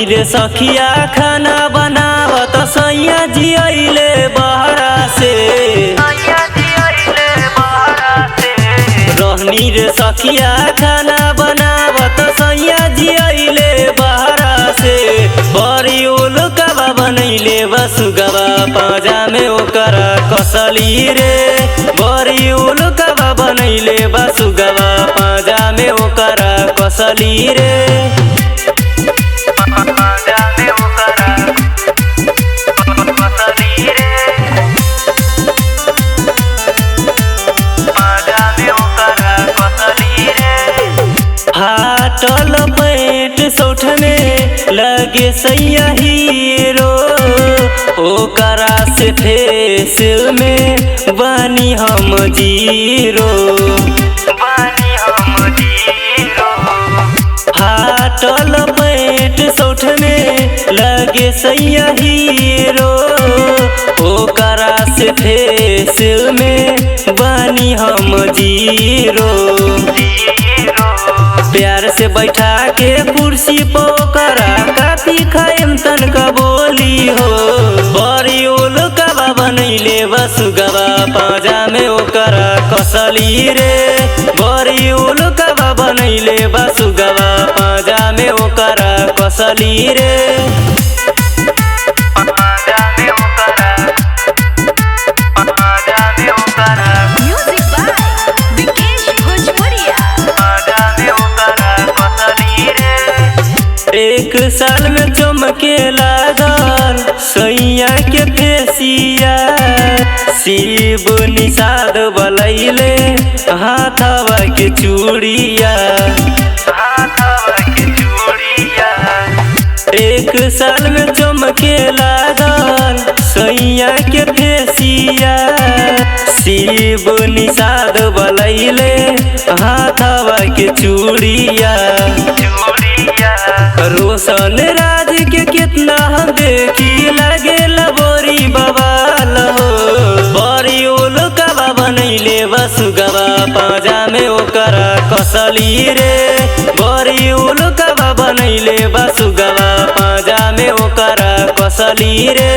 रे सखिया खाना बनावत सैया जी अइले बहरा से। रहनी रे सखिया खाना बनावत सैया जी अइले बहरा से। बड़ी उलकवा बनैले बसुगवा पाजा में ओकरा कसली रे। बड़ी उलकवा बनैले बसुगवा पाजा में ओकरा कसली रे। फाटल पैंट सौठ में लगे सैया हीरो। ओकरा से फेस में बानी हम जीरो। फाटल पैंट सौठ में लगे सैया हीरो। ओकरा से फेस में बानी हम जीरो। प्यार से बैठा के कुर्सी पोकरा काफी खाएम तनका बोली हो। बड़ी उलकवा बनैले बसुगवा पाजा में ओकरा कसली रे। बड़ी उलकवा बनैले बसुगवा पाजा में ओकरा कसली रे। एक साल में चमके लागल सैया के फेसिया। शिव निषाद बलैले हाथवा के चूड़िया। एक साल में चमके लागल सैया के फेसिया। शिव निषाद बलैले हाथवा के चूड़िया। रोशन राज के कितना हम देखी लगे लबोरी बवाल हो। बड़ी उलकवा बनैले बसुगवा पाजा में ओकरा कसली रे। बड़ी उलकवा बनैले बसुगवा पाजा में ओकरा कसली रे।